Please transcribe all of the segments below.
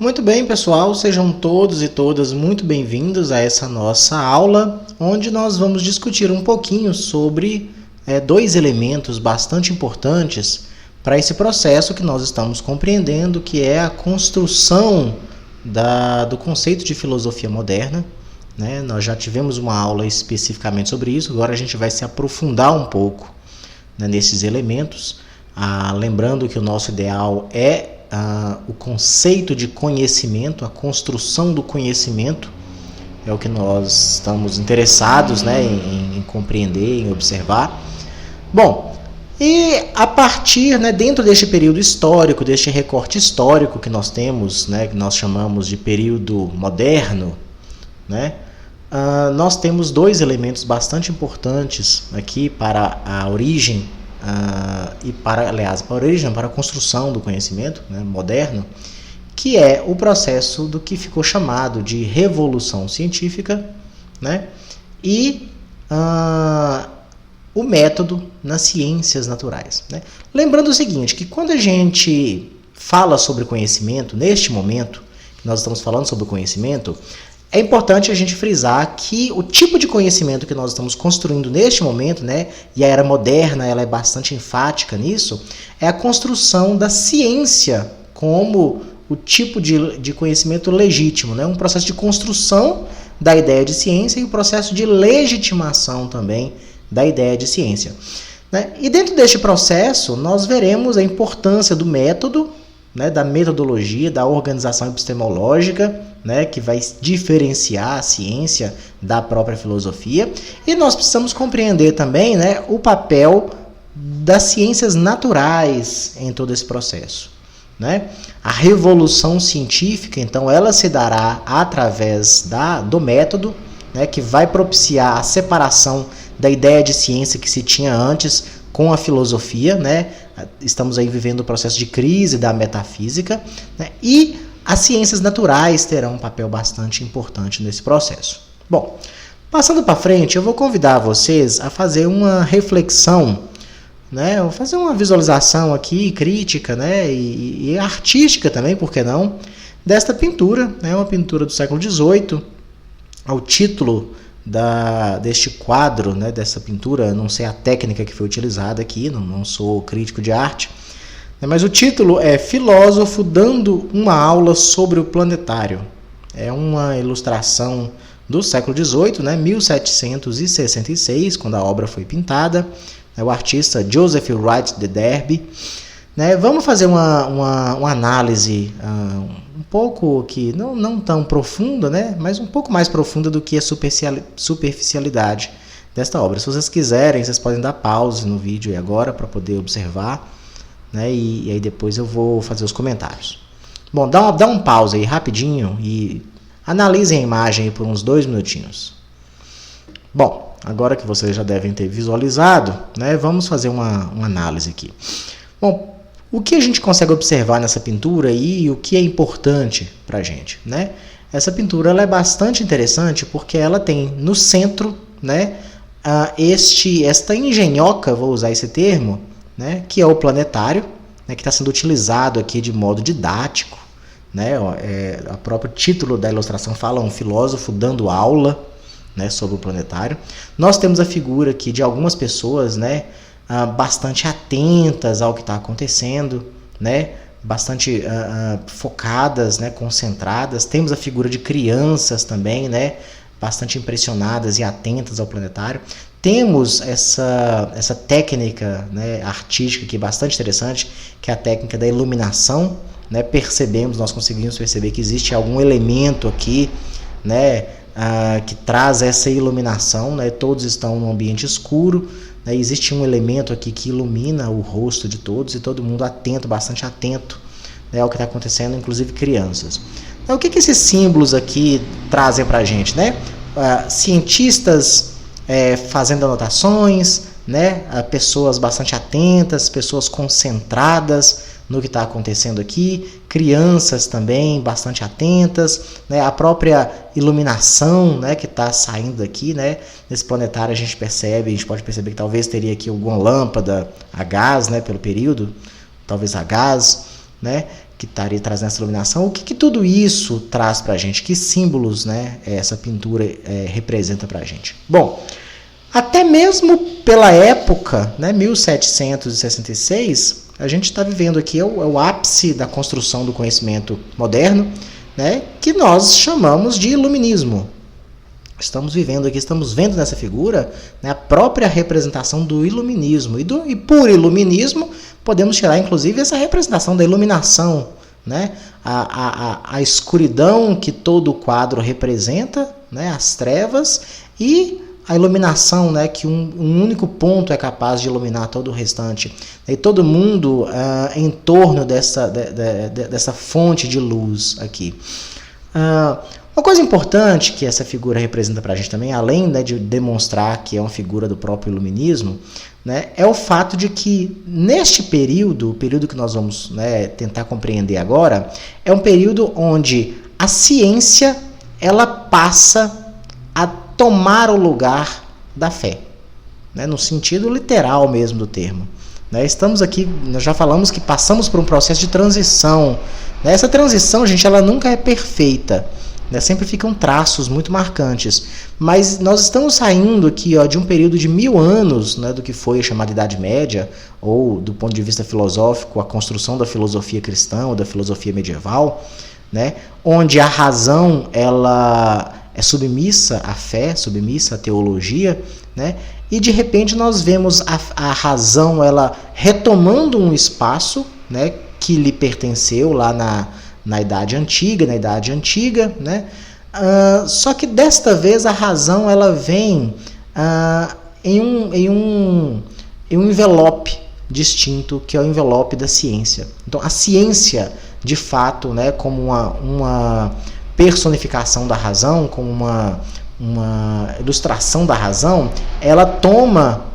Muito bem, pessoal, sejam todos e todas muito bem-vindos a essa nossa aula, onde nós vamos discutir um pouquinho sobre dois elementos bastante importantes para esse processo que nós estamos compreendendo, que é a construção do conceito de filosofia moderna. Né? Nós já tivemos uma aula especificamente sobre isso, agora a gente vai se aprofundar um pouco, né, nesses elementos, lembrando que o nosso ideal é o conceito de conhecimento, a construção do conhecimento, é o que nós estamos interessados, né, em compreender, em observar. Bom, e a partir, né, dentro deste período histórico, deste recorte histórico que nós temos, né, que nós chamamos de período moderno, né, nós temos dois elementos bastante importantes aqui para a origem para a construção do conhecimento, né, moderno, que é o processo do que ficou chamado de revolução científica, né, e o método nas ciências naturais. Né. Lembrando o seguinte, que quando a gente fala sobre conhecimento, neste momento que nós estamos falando sobre o conhecimento, é importante a gente frisar que o tipo de conhecimento que nós estamos construindo neste momento, né, e a era moderna ela é bastante enfática nisso, é a construção da ciência como o tipo de conhecimento legítimo, né, um processo de construção da ideia de ciência e o processo de legitimação também da ideia de ciência. Né? E dentro deste processo nós veremos a importância do método, né, da metodologia, da organização epistemológica, né, que vai diferenciar a ciência da própria filosofia. E nós precisamos compreender também, né, o papel das ciências naturais em todo esse processo. Né? A revolução científica, então, ela se dará através do método, né, que vai propiciar a separação da ideia de ciência que se tinha antes com a filosofia, né? Estamos aí vivendo o processo de crise da metafísica, né? E as ciências naturais terão um papel bastante importante nesse processo. Bom, passando para frente, eu vou convidar vocês a fazer uma reflexão, né? Eu vou fazer uma visualização aqui, crítica, né? E artística também, por que não, desta pintura, né? Uma pintura do século XVIII, ao título deste quadro, né, dessa pintura, não sei a técnica que foi utilizada aqui, não sou crítico de arte, né, mas o título é Filósofo dando uma aula sobre o planetário. É uma ilustração do século XVIII, né, 1766, quando a obra foi pintada, né, o artista Joseph Wright de Derby. Né, vamos fazer uma análise um pouco que não tão profunda, né, mas um pouco mais profunda do que a superficialidade desta obra. Se vocês quiserem, vocês podem dar pause no vídeo agora para poder observar, né, e aí depois eu vou fazer os comentários. Bom, dá um pause aí rapidinho e analisem a imagem aí por uns 2 minutinhos. Bom, agora que vocês já devem ter visualizado, né, vamos fazer uma análise aqui. Bom, o que a gente consegue observar nessa pintura e o que é importante para a gente, né? Essa pintura ela é bastante interessante porque ela tem no centro, né, esta engenhoca, vou usar esse termo, né, que é o planetário, né, que está sendo utilizado aqui de modo didático, né? O próprio título da ilustração fala um filósofo dando aula, né, sobre o planetário. Nós temos a figura aqui de algumas pessoas, né, bastante atentas ao que está acontecendo, né? Bastante focadas, né? Concentradas. Temos a figura de crianças também, né? Bastante impressionadas e atentas ao planetário. Temos essa técnica, né, artística aqui bastante interessante, que é a técnica da iluminação. Né? Nós conseguimos perceber que existe algum elemento aqui, né, que traz essa iluminação. Né? Todos estão num ambiente escuro. Né, existe um elemento aqui que ilumina o rosto de todos e todo mundo atento, bastante atento, né, ao que está acontecendo, inclusive crianças. Então, o que esses símbolos aqui trazem para a gente? Né? Cientistas fazendo anotações, né, pessoas bastante atentas, pessoas concentradas no que está acontecendo aqui, crianças também bastante atentas, né, a própria iluminação, né, que está saindo daqui, né, nesse planetário a gente pode perceber que talvez teria aqui alguma lâmpada a gás, né, pelo período, talvez a gás, né, que estaria trazendo essa iluminação, o que tudo isso traz para a gente, que símbolos, né, essa pintura representa para a gente. Bom, até mesmo pela época, né, 1766, a gente está vivendo aqui é o ápice da construção do conhecimento moderno, né, que nós chamamos de iluminismo. Estamos vivendo aqui, estamos vendo nessa figura, né, a própria representação do iluminismo. E por iluminismo, podemos tirar, inclusive, essa representação da iluminação, né, a escuridão que todo o quadro representa, né, as trevas, e a iluminação, né, que um único ponto é capaz de iluminar todo o restante. E todo mundo em torno dessa fonte de luz aqui. Uma coisa importante que essa figura representa para a gente também, além, né, de demonstrar que é uma figura do próprio iluminismo, né, é o fato de que neste período, o período que nós vamos, né, tentar compreender agora, é um período onde a ciência ela passa a tomar o lugar da fé, né, no sentido literal mesmo do termo. Né, estamos aqui, nós já falamos que passamos por um processo de transição. Né, essa transição, gente, ela nunca é perfeita. Né, sempre ficam traços muito marcantes, mas nós estamos saindo aqui, ó, de um período de 1000 anos, né, do que foi a chamada Idade Média, ou do ponto de vista filosófico, a construção da filosofia cristã ou da filosofia medieval, né, onde a razão ela é submissa à fé, submissa à teologia, né, e de repente nós vemos a razão ela retomando um espaço, né, que lhe pertenceu lá na Idade Antiga, né? Só que desta vez a razão ela vem em um envelope distinto, que é o envelope da ciência. Então a ciência, de fato, né, como uma personificação da razão, como uma ilustração da razão, ela toma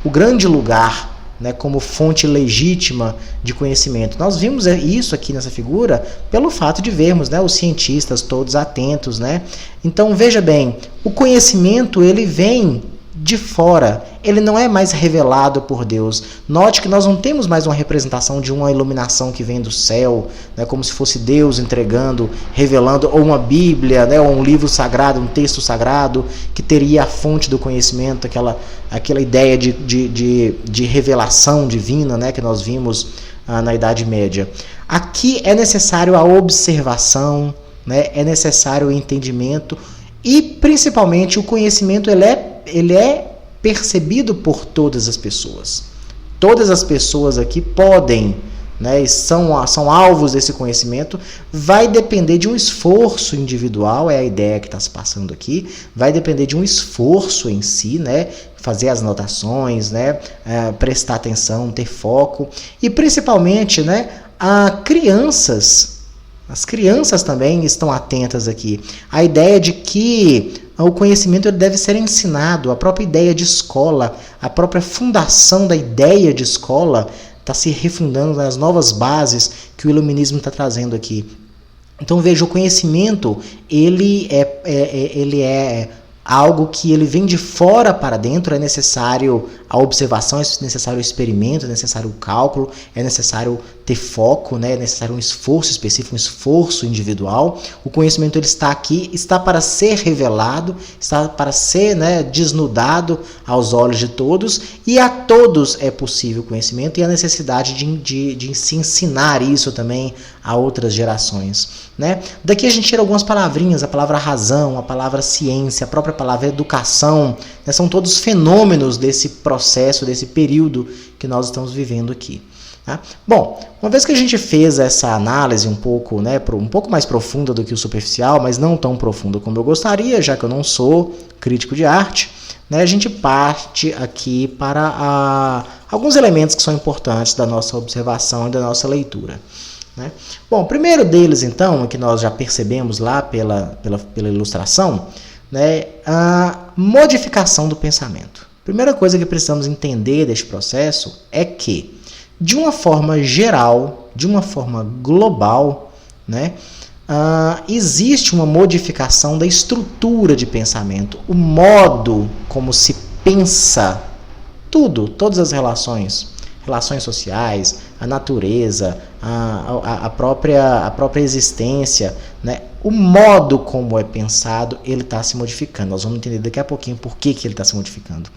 o grande lugar, né, como fonte legítima de conhecimento. Nós vimos isso aqui nessa figura pelo fato de vermos, né, os cientistas todos atentos, né? Então veja bem, o conhecimento ele vem de fora, ele não é mais revelado por Deus. Note que nós não temos mais uma representação de uma iluminação que vem do céu, né, como se fosse Deus entregando, revelando, ou uma Bíblia, né, ou um livro sagrado, um texto sagrado, que teria a fonte do conhecimento, aquela ideia de revelação divina, né, que nós vimos na Idade Média. Aqui é necessário a observação, né, é necessário o entendimento, e principalmente o conhecimento ele é percebido por todas as pessoas. Todas as pessoas aqui podem, né, são alvos desse conhecimento. Vai depender de um esforço individual, é a ideia que está se passando aqui. Vai depender de um esforço em si, né, fazer as anotações, né, prestar atenção, ter foco. E principalmente, né, as crianças também estão atentas aqui. A ideia de que o conhecimento ele deve ser ensinado, a própria ideia de escola, a própria fundação da ideia de escola está se refundando nas novas bases que o iluminismo está trazendo aqui. Então veja, o conhecimento ele é algo que ele vem de fora para dentro. É necessário a observação, é necessário o experimento, é necessário o cálculo, é necessário ter foco, né? É necessário um esforço específico, um esforço individual. O conhecimento ele está aqui, está para ser revelado, está para ser, né, desnudado aos olhos de todos, e a todos é possível o conhecimento, e a necessidade de se ensinar isso também a outras gerações, né? Daqui a gente tira algumas palavrinhas, a palavra razão, a palavra ciência, a própria palavra educação, né? São todos fenômenos desse processo, desse período que nós estamos vivendo aqui. Tá? Bom, uma vez que a gente fez essa análise um pouco, né, um pouco mais profunda do que o superficial, mas não tão profunda como eu gostaria, já que eu não sou crítico de arte, né, a gente parte aqui para alguns elementos que são importantes da nossa observação e da nossa leitura. Né? Bom, o primeiro deles, então, que nós já percebemos lá pela ilustração, né, a modificação do pensamento. A primeira coisa que precisamos entender deste processo é que, de uma forma geral, de uma forma global, né, existe uma modificação da estrutura de pensamento, o modo como se pensa tudo, todas as relações relações sociais, a natureza, a própria existência, né? O modo como é pensado, ele está se modificando. Nós vamos entender daqui a pouquinho por que ele está se modificando.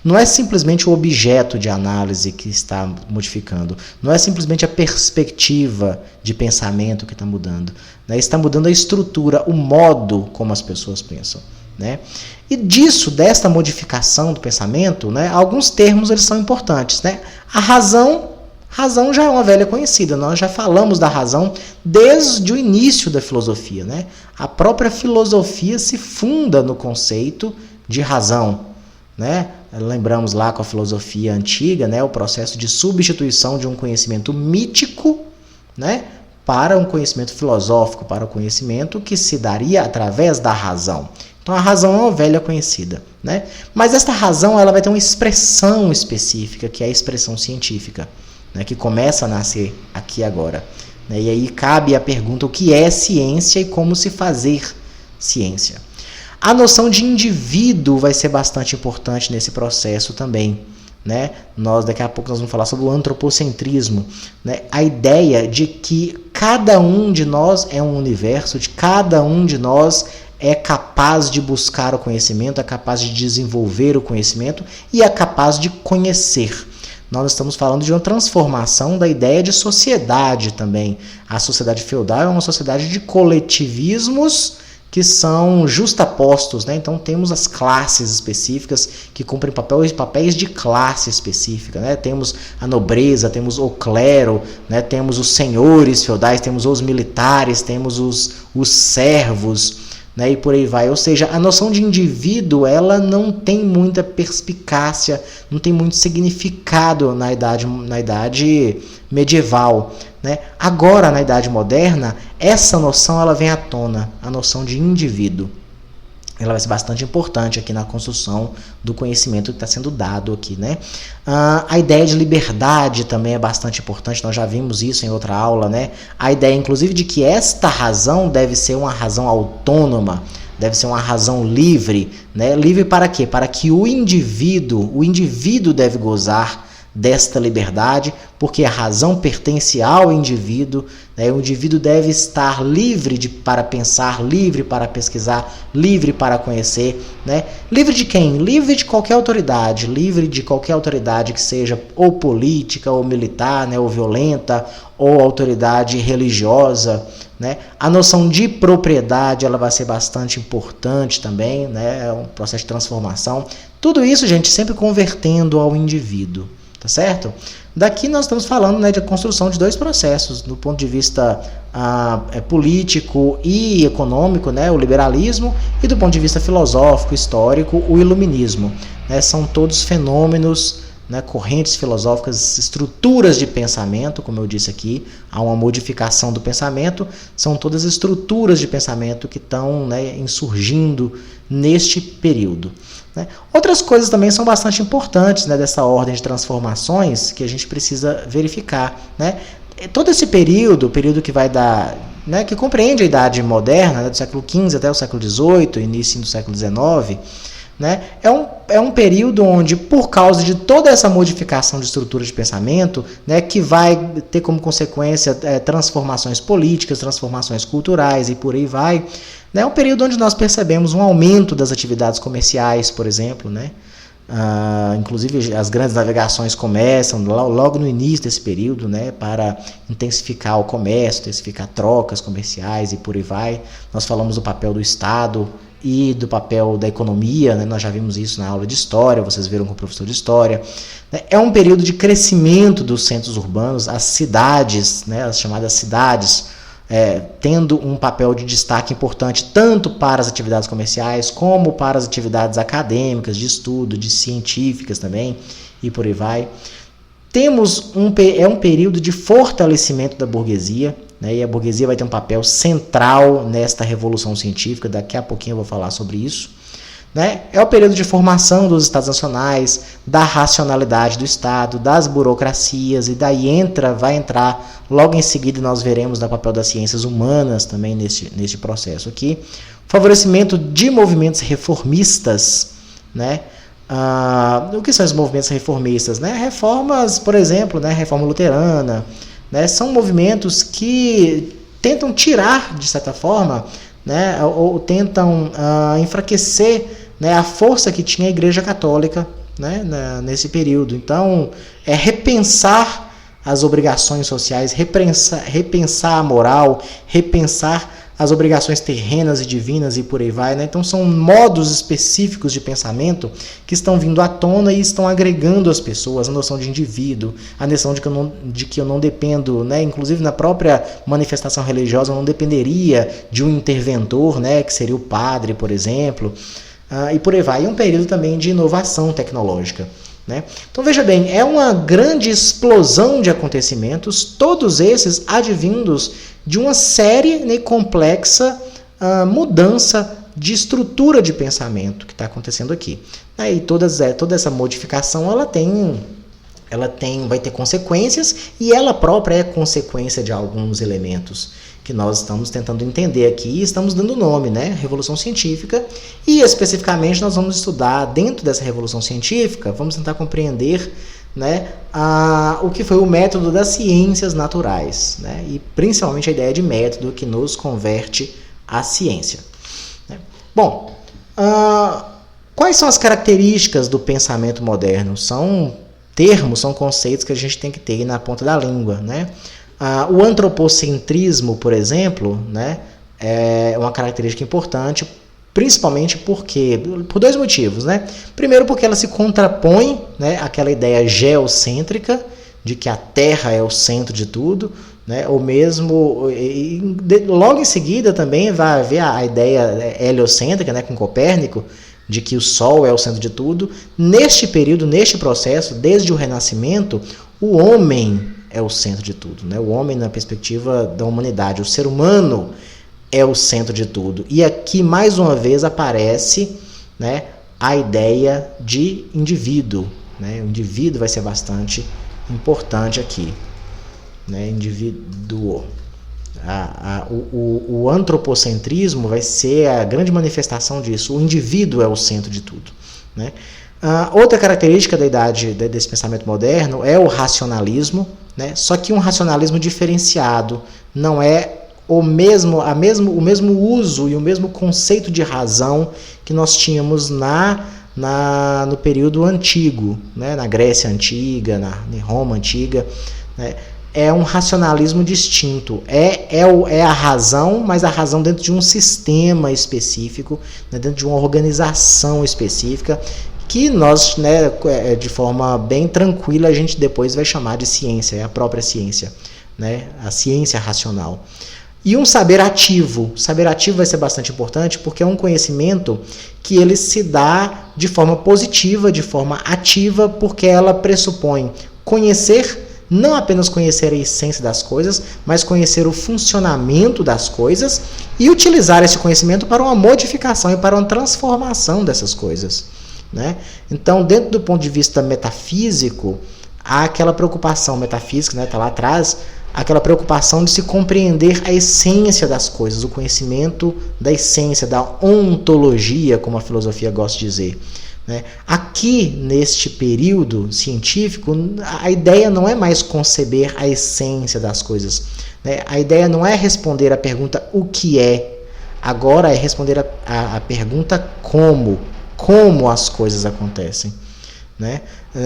Não é simplesmente o objeto de análise que está modificando. Não é simplesmente a perspectiva de pensamento que está mudando. Né? Está mudando a estrutura, o modo como as pessoas pensam. Né? E desta modificação do pensamento, né, alguns termos eles são importantes. Né? A razão já é uma velha conhecida, nós já falamos da razão desde o início da filosofia. Né? A própria filosofia se funda no conceito de razão. Né? Lembramos lá com a filosofia antiga, né, o processo de substituição de um conhecimento mítico, né, para um conhecimento filosófico, para o conhecimento que se daria através da razão. Então a razão é uma velha conhecida. Né? Mas esta razão ela vai ter uma expressão específica, que é a expressão científica. Né, que começa a nascer aqui agora. Né, e aí cabe a pergunta: o que é ciência e como se fazer ciência? A noção de indivíduo vai ser bastante importante nesse processo também. Né? Daqui a pouco nós vamos falar sobre o antropocentrismo. Né? A ideia de que cada um de nós é um universo, de cada um de nós é capaz de buscar o conhecimento, é capaz de desenvolver o conhecimento e é capaz de conhecer. Nós estamos falando de uma transformação da ideia de sociedade também. A sociedade feudal é uma sociedade de coletivismos que são justapostos. Né? Então temos as classes específicas que cumprem papéis de classe específica. Né? Temos a nobreza, temos o clero, né? Temos os senhores feudais, temos os militares, temos os servos. Né, e por aí vai. Ou seja, a noção de indivíduo ela não tem muita perspicácia, não tem muito significado na idade medieval. Né? Agora, na idade moderna, essa noção ela vem à tona, a noção de indivíduo. Ela vai ser bastante importante aqui na construção do conhecimento que está sendo dado aqui. Né? A ideia de liberdade também é bastante importante, nós já vimos isso em outra aula. Né? A ideia, inclusive, de que esta razão deve ser uma razão autônoma, deve ser uma razão livre. Né? Livre para quê? Para que o indivíduo deve gozar desta liberdade, porque a razão pertence ao indivíduo. Né? O indivíduo deve estar livre para pensar, livre para pesquisar, livre para conhecer. Né? Livre de quem? Livre de qualquer autoridade, que seja ou política, ou militar, né? Ou violenta, ou autoridade religiosa. Né? A noção de propriedade ela vai ser bastante importante também. Né? É um processo de transformação. Tudo isso, gente, sempre convertendo ao indivíduo. Tá certo? Daqui nós estamos falando, né, de construção de dois processos, do ponto de vista político e econômico, né, o liberalismo, e do ponto de vista filosófico, histórico, o iluminismo. Né, são todos fenômenos, né, correntes filosóficas, estruturas de pensamento, como eu disse aqui, há uma modificação do pensamento, são todas estruturas de pensamento que estão, né, insurgindo neste período. Né? Outras coisas também são bastante importantes, né, dessa ordem de transformações que a gente precisa verificar. Né? Todo esse período que vai dar, né, que compreende a idade moderna, né, do século XV até o século XVIII, início do século XIX, né, é um período onde, por causa de toda essa modificação de estrutura de pensamento, né, que vai ter como consequência transformações políticas, transformações culturais e por aí vai. É um período onde nós percebemos um aumento das atividades comerciais, por exemplo. Né? Inclusive as grandes navegações começam logo no início desse período, né, para intensificar o comércio, intensificar trocas comerciais e por aí vai. Nós falamos do papel do Estado e do papel da economia, né? Nós já vimos isso na aula de história, vocês viram com o professor de história. É um período de crescimento dos centros urbanos, as cidades, né, as chamadas cidades, tendo um papel de destaque importante tanto para as atividades comerciais como para as atividades acadêmicas, de estudo, de científicas também, e por aí vai. Temos um período de fortalecimento da burguesia, né, e a burguesia vai ter um papel central nesta revolução científica, daqui a pouquinho eu vou falar sobre isso. Né? É o período de formação dos estados nacionais, da racionalidade do Estado, das burocracias, e daí vai entrar, logo em seguida nós veremos no papel das ciências humanas também neste processo aqui. Favorecimento de movimentos reformistas, né? O que são os movimentos reformistas? Né? Reformas, por exemplo, né? Reforma luterana, né? São movimentos que tentam tirar, de certa forma, né? ou tentam enfraquecer, né? A força que tinha a Igreja Católica, né? Nesse período. Então, é repensar as obrigações sociais, repensar a moral, repensar as obrigações terrenas e divinas e por aí vai, né? Então são modos específicos de pensamento que estão vindo à tona e estão agregando às pessoas a noção de indivíduo, a noção de que eu não dependo, né? Inclusive na própria manifestação religiosa eu não dependeria de um interventor, né? Que seria o padre, por exemplo, e por aí vai. E um período também de inovação tecnológica. Né? Então veja bem, é uma grande explosão de acontecimentos, todos esses advindos de uma série, né, complexa mudança de estrutura de pensamento que está acontecendo aqui. E toda essa modificação vai ter consequências e ela própria é consequência de alguns elementos que nós estamos tentando entender aqui e estamos dando nome, né? Revolução Científica, e especificamente nós vamos estudar dentro dessa Revolução Científica, vamos tentar compreender, né, o que foi o método das ciências naturais, né? E principalmente a ideia de método que nos converte à ciência. Né? Bom, quais são as características do pensamento moderno? São termos, são conceitos que a gente tem que ter na ponta da língua, né? O antropocentrismo, por exemplo, né, é uma característica importante, principalmente por dois motivos. Né? Primeiro, porque ela se contrapõe, né, àquela ideia geocêntrica, de que a Terra é o centro de tudo, né, ou mesmo, logo em seguida também vai haver a ideia heliocêntrica, né, com Copérnico, de que o Sol é o centro de tudo. Neste período, neste processo, desde o Renascimento, o homem é o centro de tudo, né? O homem na perspectiva da humanidade, o ser humano é o centro de tudo. E aqui, mais uma vez, aparece, né, a ideia de indivíduo. Né? O indivíduo vai ser bastante importante aqui. Né? Indivíduo. O antropocentrismo vai ser a grande manifestação disso. O indivíduo é o centro de tudo. Né? Outra característica desse pensamento moderno é o racionalismo, né? Só que um racionalismo diferenciado, não é o mesmo uso e o mesmo conceito de razão que nós tínhamos no período antigo, né? Na Grécia Antiga, na Roma Antiga. Né? É um racionalismo distinto, é a razão, mas a razão dentro de um sistema específico, né? Dentro de uma organização específica, que nós, né, de forma bem tranquila, a gente depois vai chamar de ciência, é a própria ciência, né, a ciência racional. E um saber ativo. O saber ativo vai ser bastante importante porque é um conhecimento que ele se dá de forma positiva, de forma ativa, porque ela pressupõe conhecer, não apenas conhecer a essência das coisas, mas conhecer o funcionamento das coisas e utilizar esse conhecimento para uma modificação e para uma transformação dessas coisas. Né? Então, dentro do ponto de vista metafísico, há aquela preocupação metafísica, né, tá lá atrás, aquela preocupação de se compreender a essência das coisas, o conhecimento da essência, da ontologia, como a filosofia gosta de dizer. Né? Aqui, neste período científico, a ideia não é mais conceber a essência das coisas. Né? A ideia não é responder a pergunta o que é, agora é responder a pergunta como as coisas acontecem. Né?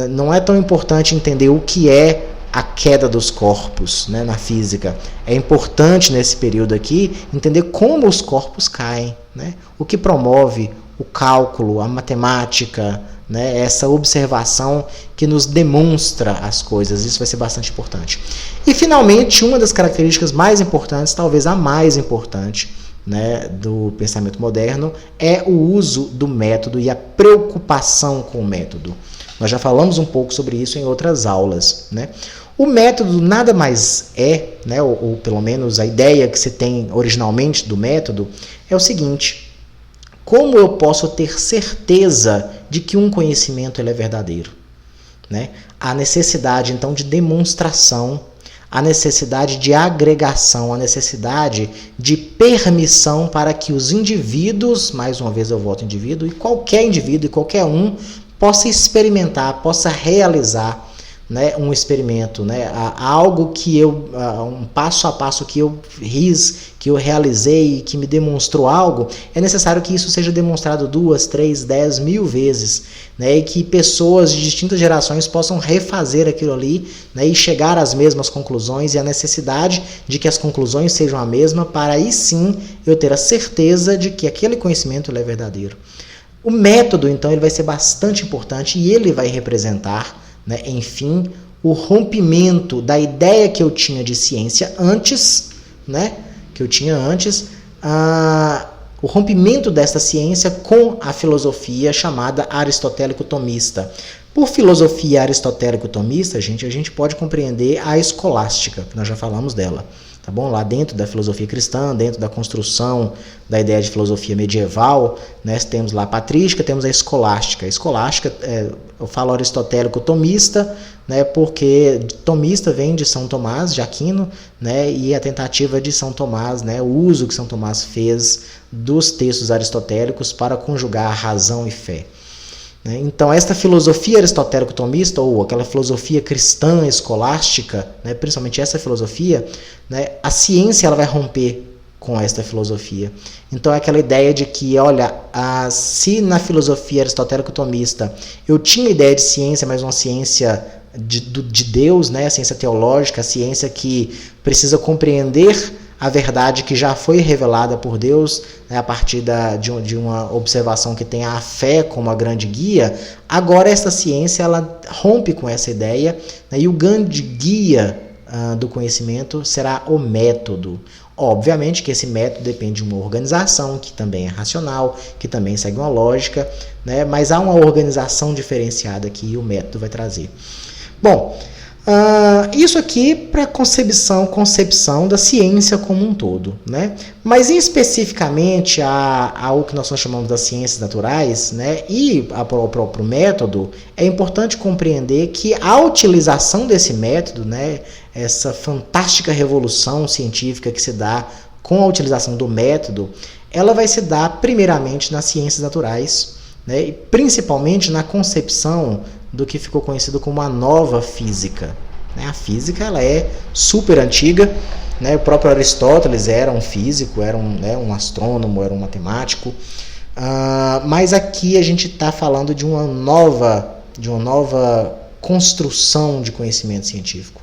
Não é tão importante entender o que é a queda dos corpos, né, na física. É importante nesse período aqui entender como os corpos caem, né? O que promove o cálculo, a matemática, né, essa observação que nos demonstra as coisas. Isso vai ser bastante importante. E finalmente, uma das características mais importantes, talvez a mais importante, né, do pensamento moderno, é o uso do método e a preocupação com o método. Nós já falamos um pouco sobre isso em outras aulas. Né? O método nada mais é, né, ou pelo menos a ideia que se tem originalmente do método, é o seguinte: como eu posso ter certeza de que um conhecimento ele é verdadeiro? Né? A necessidade, então, de demonstração, a necessidade de agregação, a necessidade de permissão para que os indivíduos, mais uma vez eu volto indivíduo, e qualquer um possa experimentar, possa realizar, né, um experimento, né, algo que um passo a passo que eu que eu realizei, que me demonstrou algo, é necessário que isso seja demonstrado 2, 3, 10 mil vezes, né, e que pessoas de distintas gerações possam refazer aquilo ali, né, e chegar às mesmas conclusões, e a necessidade de que as conclusões sejam a mesma, para aí sim eu ter a certeza de que aquele conhecimento é verdadeiro. O método, então, ele vai ser bastante importante e ele vai representar, né, enfim, o rompimento da ideia que eu tinha de ciência antes, né, o rompimento dessa ciência com a filosofia chamada aristotélico-tomista. Por filosofia aristotélico-tomista, a gente pode compreender a escolástica, que nós já falamos dela. Tá bom? Lá dentro da filosofia cristã, dentro da construção da ideia de filosofia medieval, né, temos lá a patrística, temos a escolástica. A escolástica, eu falo aristotélico-tomista, né, porque tomista vem de São Tomás de Aquino, né, e a tentativa de São Tomás, né, o uso que São Tomás fez dos textos aristotélicos para conjugar razão e fé. Então, esta filosofia aristotélico-tomista, ou aquela filosofia cristã escolástica, né, principalmente essa filosofia, né, a ciência ela vai romper com esta filosofia. Então, é aquela ideia de que, olha, se na filosofia aristotélico-tomista eu tinha ideia de ciência, mas uma ciência de Deus, né, a ciência teológica, a ciência que precisa compreender a verdade que já foi revelada por Deus, né, a partir de uma observação que tem a fé como a grande guia, agora essa ciência ela rompe com essa ideia, né, e o grande guia do conhecimento será o método. Obviamente que esse método depende de uma organização que também é racional, que também segue uma lógica, né, mas há uma organização diferenciada que o método vai trazer. Bom, isso aqui para concepção da ciência como um todo, né? Mas especificamente ao que nós chamamos das ciências naturais, né, e ao próprio método, é importante compreender que a utilização desse método, né, essa fantástica revolução científica que se dá com a utilização do método, ela vai se dar primeiramente nas ciências naturais, né, e principalmente na concepção do que ficou conhecido como a nova física. A física ela é super antiga, né? O próprio Aristóteles era um físico, era um astrônomo, era um matemático, mas aqui a gente está falando de uma nova construção de conhecimento científico,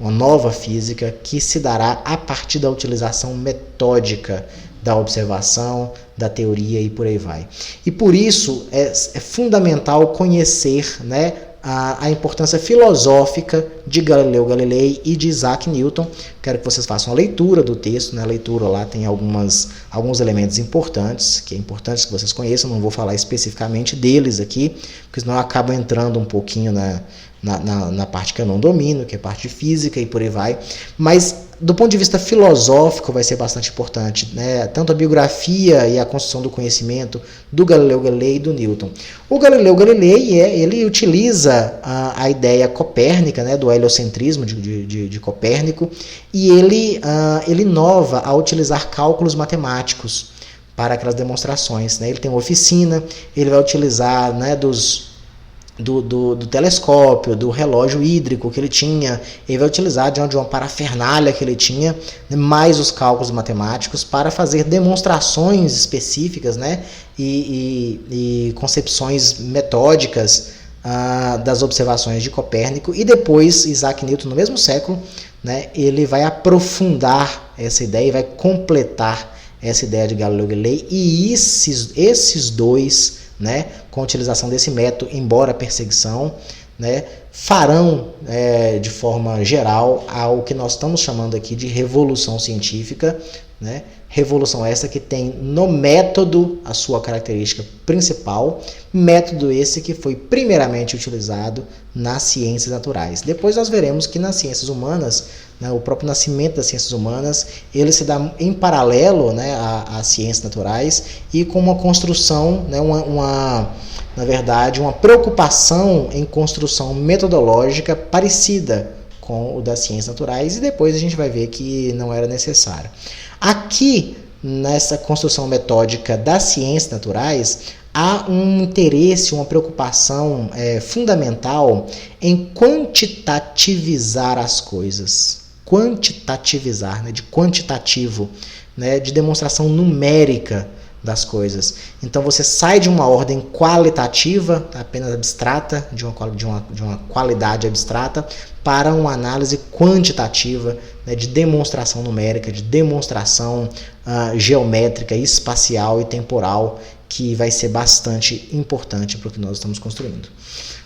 uma nova física que se dará a partir da utilização metódica da observação, da teoria e por aí vai. E por isso é fundamental conhecer, né, a importância filosófica de Galileu Galilei e de Isaac Newton. Quero que vocês façam a leitura do texto, né? A leitura lá tem alguns elementos importantes, que é importante que vocês conheçam, não vou falar especificamente deles aqui, porque senão eu acabo entrando um pouquinho na parte que eu não domino, que é parte de física e por aí vai, mas do ponto de vista filosófico vai ser bastante importante, né? Tanto a biografia e a construção do conhecimento do Galileu Galilei e do Newton. O Galileu Galilei ele utiliza a ideia copérnica, né, do heliocentrismo de Copérnico, e ele inova a utilizar cálculos matemáticos para aquelas demonstrações, né? Ele tem uma oficina, ele vai utilizar, né, do telescópio, do relógio hídrico que ele tinha, ele vai utilizar de uma parafernália que ele tinha, mais os cálculos matemáticos para fazer demonstrações específicas, né, e concepções metódicas das observações de Copérnico. E depois Isaac Newton, no mesmo século, né, ele vai aprofundar essa ideia e vai completar essa ideia de Galileu Galilei, e esses dois, né, com a utilização desse método, embora a perseguição, né, farão de forma geral ao que nós estamos chamando aqui de revolução científica, né, revolução essa que tem no método a sua característica principal, método esse que foi primeiramente utilizado nas ciências naturais. Depois nós veremos que nas ciências humanas, né, o próprio nascimento das ciências humanas, ele se dá em paralelo, né, às ciências naturais, e com uma construção, né, na verdade, uma preocupação em construção metodológica parecida com o das ciências naturais, e depois a gente vai ver que não era necessário. Aqui, nessa construção metódica das ciências naturais, há um interesse, uma preocupação fundamental em quantitativizar as coisas. Quantitativizar, né, de quantitativo, né, de demonstração numérica das coisas. Então você sai de uma ordem qualitativa, apenas abstrata, de uma qualidade abstrata, para uma análise quantitativa, né, de demonstração numérica, de demonstração geométrica, espacial e temporal, que vai ser bastante importante para o que nós estamos construindo.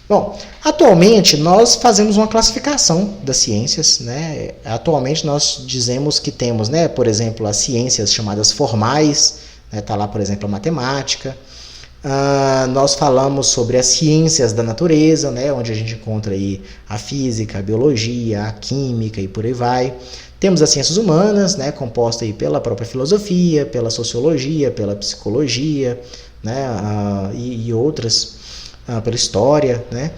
Bom, atualmente nós fazemos uma classificação das ciências, né? Atualmente nós dizemos que temos, né, por exemplo, as ciências chamadas formais, está lá, por exemplo, a matemática. Nós falamos sobre as ciências da natureza, né, onde a gente encontra aí a física, a biologia, a química e por aí vai. Temos as ciências humanas, né, composta aí pela própria filosofia, pela sociologia, pela psicologia, né, e outras, pela história, né.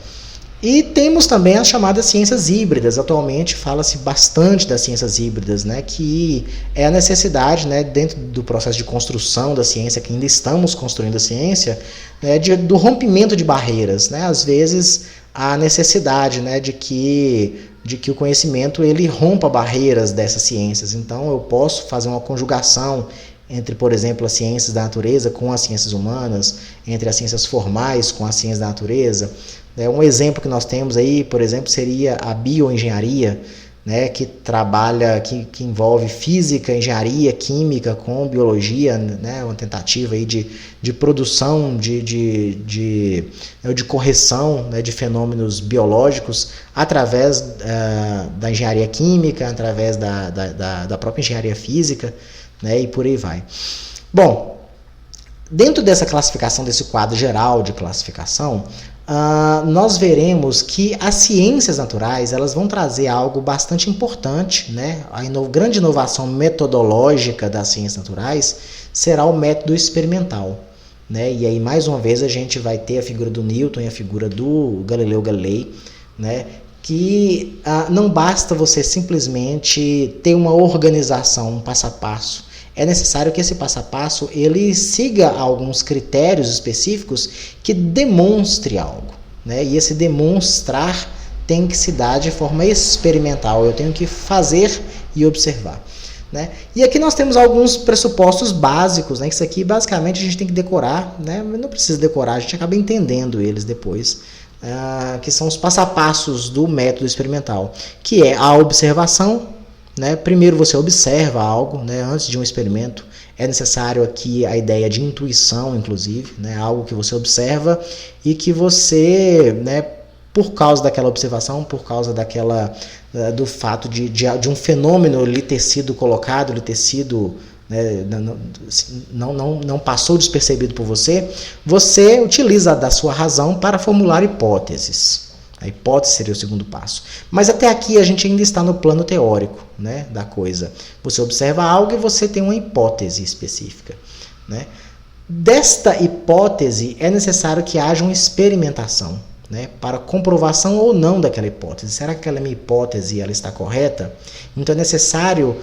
E temos também as chamadas ciências híbridas. Atualmente fala-se bastante das ciências híbridas, né, que é a necessidade, né, dentro do processo de construção da ciência, que ainda estamos construindo a ciência, né, do rompimento de barreiras, né. Às vezes há necessidade, né, de que o conhecimento ele rompa barreiras dessas ciências. Então eu posso fazer uma conjugação entre, por exemplo, as ciências da natureza com as ciências humanas, entre as ciências formais com as ciências da natureza. Um exemplo que nós temos aí, por exemplo, seria a bioengenharia, né, que trabalha, que envolve física, engenharia, química com biologia, né, uma tentativa aí de produção, de correção, né, de fenômenos biológicos através da engenharia química, através da própria engenharia física, né, e por aí vai. Bom, dentro dessa classificação, desse quadro geral de classificação, nós veremos que as ciências naturais elas vão trazer algo bastante importante, né? A grande inovação metodológica das ciências naturais será o método experimental, né? E aí, mais uma vez, a gente vai ter a figura do Newton e a figura do Galileu Galilei, né? Que não basta você simplesmente ter uma organização, um passo a passo. É necessário que esse passo a passo ele siga alguns critérios específicos que demonstre algo, né? E esse demonstrar tem que se dar de forma experimental. Eu tenho que fazer e observar, né? E aqui nós temos alguns pressupostos básicos, né? Isso aqui basicamente a gente tem que decorar, né? Não precisa decorar, a gente acaba entendendo eles depois. Que são os passo a passos do método experimental, que é a observação. Né? Primeiro você observa algo, né? Antes de um experimento é necessário aqui a ideia de intuição, inclusive, né? Algo que você observa e que você, né, por causa daquela observação, por causa do fato de um fenômeno lhe ter sido colocado, lhe ter sido, né, não passou despercebido por você, você utiliza da sua razão para formular hipóteses. A hipótese seria o segundo passo. Mas até aqui a gente ainda está no plano teórico, né, da coisa. Você observa algo e você tem uma hipótese específica, né? Desta hipótese é necessário que haja uma experimentação, né, para comprovação ou não daquela hipótese. Será que aquela minha hipótese ela está correta? Então é necessário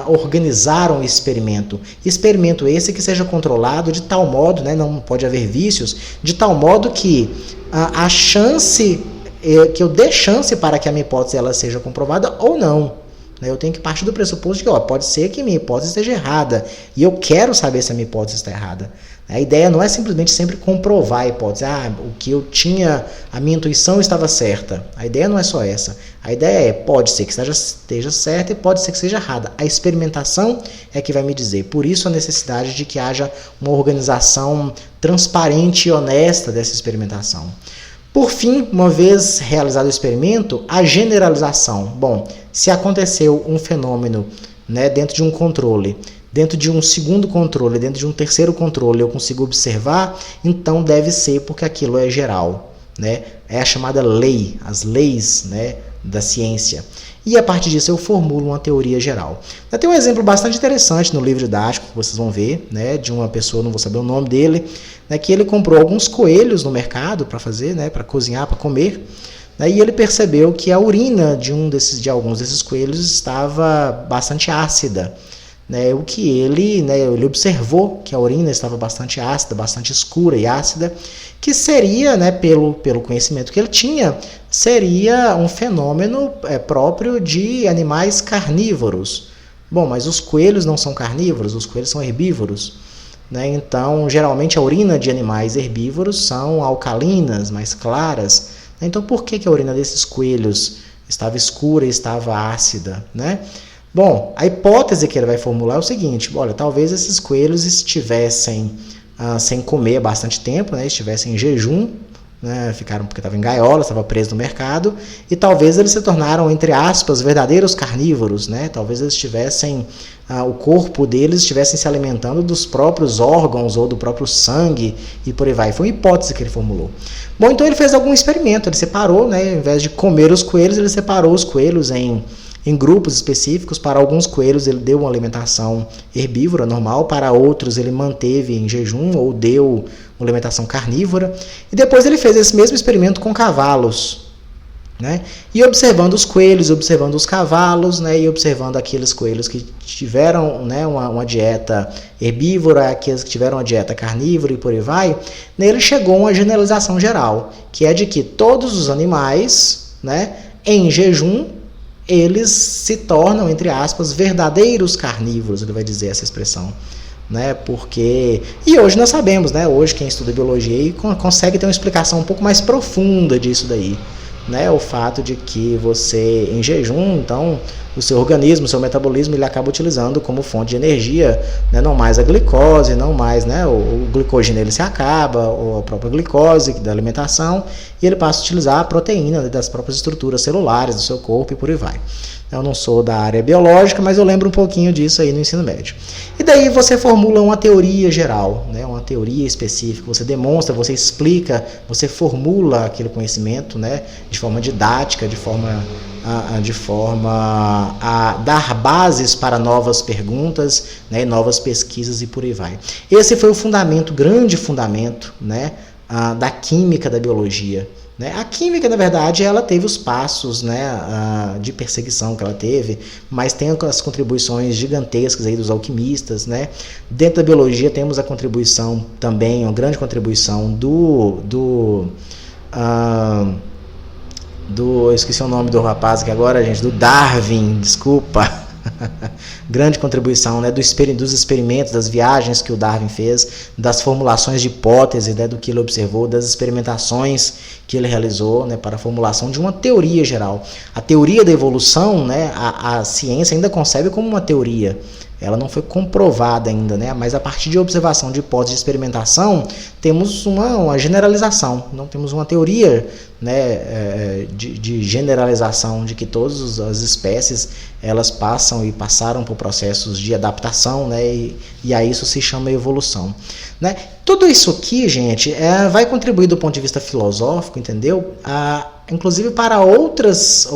organizar um experimento. Experimento esse que seja controlado de tal modo, né, não pode haver vícios, de tal modo que a chance... que eu dê chance para que a minha hipótese ela seja comprovada ou não. Eu tenho que partir do pressuposto de que pode ser que minha hipótese esteja errada e eu quero saber se a minha hipótese está errada. A ideia não é simplesmente sempre comprovar a hipótese. O que eu tinha, a minha intuição estava certa. A ideia não é só essa. A ideia é, pode ser que esteja certa e pode ser que seja errada. A experimentação é que vai me dizer. Por isso a necessidade de que haja uma organização transparente e honesta dessa experimentação. Por fim, uma vez realizado o experimento, a generalização. Bom, se aconteceu um fenômeno, né, dentro de um controle, dentro de um segundo controle, dentro de um terceiro controle, eu consigo observar, então deve ser porque aquilo é geral, né? É a chamada lei, as leis, né, da ciência. E a partir disso eu formulo uma teoria geral. Tem um exemplo bastante interessante no livro didático, que vocês vão ver, né, de uma pessoa, não vou saber o nome dele, né, que ele comprou alguns coelhos no mercado para fazer, né, para cozinhar, para comer, né, e ele percebeu que a urina de alguns desses coelhos estava bastante ácida, né, o que ele observou que a urina estava bastante ácida, bastante escura e ácida, que seria, né, pelo conhecimento que ele tinha, seria um fenômeno próprio de animais carnívoros. Bom, mas os coelhos não são carnívoros, os coelhos são herbívoros, né? Então, geralmente a urina de animais herbívoros são alcalinas, mais claras. Então, por que a urina desses coelhos estava escura e estava ácida, né? Bom, a hipótese que ele vai formular é o seguinte: olha, talvez esses coelhos estivessem sem comer há bastante tempo, né? Estivessem em jejum, né? Ficaram porque estavam em gaiola, estavam presos no mercado, e talvez eles se tornaram, entre aspas, verdadeiros carnívoros, né? Talvez eles tivessem, o corpo deles estivessem se alimentando dos próprios órgãos ou do próprio sangue e por aí vai. Foi uma hipótese que ele formulou. Bom, então ele fez algum experimento, ele separou, né? Ao invés de comer os coelhos, ele separou os coelhos em grupos específicos. Para alguns coelhos ele deu uma alimentação herbívora normal, para outros ele manteve em jejum ou deu uma alimentação carnívora, e depois ele fez esse mesmo experimento com cavalos, né? E observando os coelhos, observando os cavalos, né? E observando aqueles coelhos que tiveram, né, uma dieta herbívora, aqueles que tiveram uma dieta carnívora e por aí vai, né? Ele chegou a uma generalização geral, que é de que todos os animais, né, em jejum, eles se tornam, entre aspas, verdadeiros carnívoros, ele vai dizer essa expressão, né? Porque, e hoje nós sabemos, né? Hoje quem estuda biologia consegue ter uma explicação um pouco mais profunda disso daí, né? O fato de que você, em jejum, então o seu organismo, o seu metabolismo, ele acaba utilizando como fonte de energia, né? Não mais a glicose, não mais, né, o glicogênio ele se acaba, ou a própria glicose da alimentação, e ele passa a utilizar a proteína, né, das próprias estruturas celulares do seu corpo e por aí vai. Eu não sou da área biológica, mas eu lembro um pouquinho disso aí no ensino médio. E daí você formula uma teoria geral, né, uma teoria específica, você demonstra, você explica, você formula aquele conhecimento, né, de forma didática, de forma a dar bases para novas perguntas, né, novas pesquisas e por aí vai. Esse foi o fundamento, grande fundamento, né, da química da biologia. Né? A química, na verdade, ela teve os passos, né, de perseguição que ela teve, mas tem as contribuições gigantescas aí dos alquimistas. Né? Dentro da biologia temos a contribuição também, uma grande contribuição eu esqueci o nome do rapaz aqui agora, gente, do Darwin, desculpa. Grande contribuição, né, dos experimentos, das viagens que o Darwin fez, das formulações de hipótese, né, do que ele observou, das experimentações que ele realizou, né, para a formulação de uma teoria geral. A teoria da evolução, né, a ciência ainda concebe como uma teoria. Ela não foi comprovada ainda, né? Mas a partir de observação de hipótese de experimentação, temos uma generalização, não temos uma teoria, né, de generalização de que todas as espécies elas passam e passaram por processos de adaptação, né, e a isso se chama evolução. Né? Tudo isso aqui, gente, vai contribuir do ponto de vista filosófico, entendeu? Inclusive para outras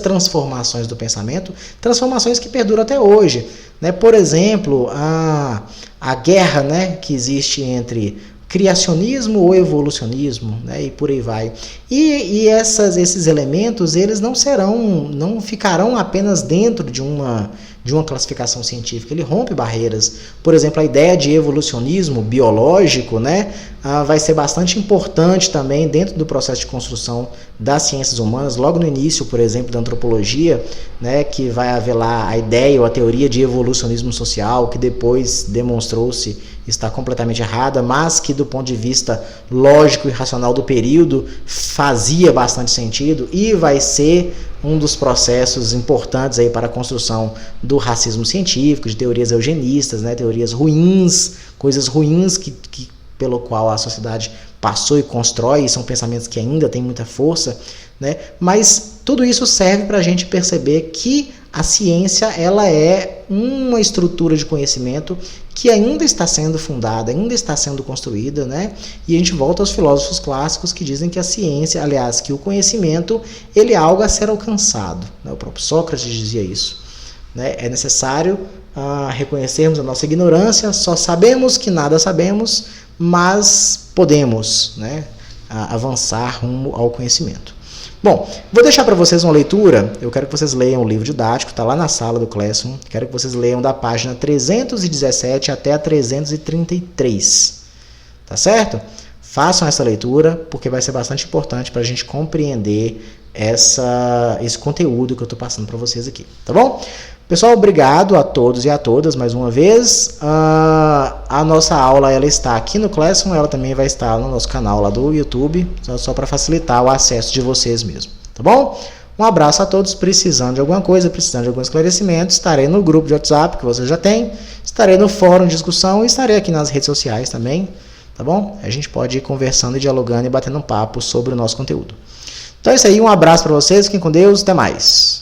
transformações do pensamento, transformações que perduram até hoje. Né? Por exemplo, a guerra, né, que existe entre criacionismo ou evolucionismo, né, e por aí vai. E esses elementos, eles não ficarão apenas dentro de uma classificação científica, ele rompe barreiras. Por exemplo, a ideia de evolucionismo biológico, né, vai ser bastante importante também dentro do processo de construção das ciências humanas, logo no início, por exemplo, da antropologia, né, que vai haver lá a ideia ou a teoria de evolucionismo social, que depois demonstrou-se estar completamente errada, mas que do ponto de vista lógico e racional do período fazia bastante sentido, e vai ser um dos processos importantes aí para a construção do racismo científico, de teorias eugenistas, né, teorias ruins, coisas ruins pelo qual a sociedade passou e constrói, e são pensamentos que ainda têm muita força, né, mas tudo isso serve para a gente perceber que a ciência ela é uma estrutura de conhecimento que ainda está sendo fundada, ainda está sendo construída, né? E a gente volta aos filósofos clássicos que dizem que a ciência, aliás, que o conhecimento, ele é algo a ser alcançado. Né? O próprio Sócrates dizia isso. Né? É necessário reconhecermos a nossa ignorância, só sabemos que nada sabemos, mas podemos, né, avançar rumo ao conhecimento. Bom, vou deixar para vocês uma leitura. Eu quero que vocês leiam o livro didático, está lá na sala do Classroom. Quero que vocês leiam da página 317 até a 333. Tá certo? Façam essa leitura, porque vai ser bastante importante para a gente compreender esse conteúdo que eu estou passando para vocês aqui. Tá bom? Pessoal, obrigado a todos e a todas mais uma vez. A nossa aula ela está aqui no Classroom, ela também vai estar no nosso canal lá do YouTube, só para facilitar o acesso de vocês mesmo, tá bom? Um abraço a todos, precisando de alguma coisa, precisando de algum esclarecimento, estarei no grupo de WhatsApp que você já tem, estarei no fórum de discussão e estarei aqui nas redes sociais também, tá bom? A gente pode ir conversando e dialogando e batendo um papo sobre o nosso conteúdo. Então é isso aí, um abraço para vocês, fiquem com Deus, até mais.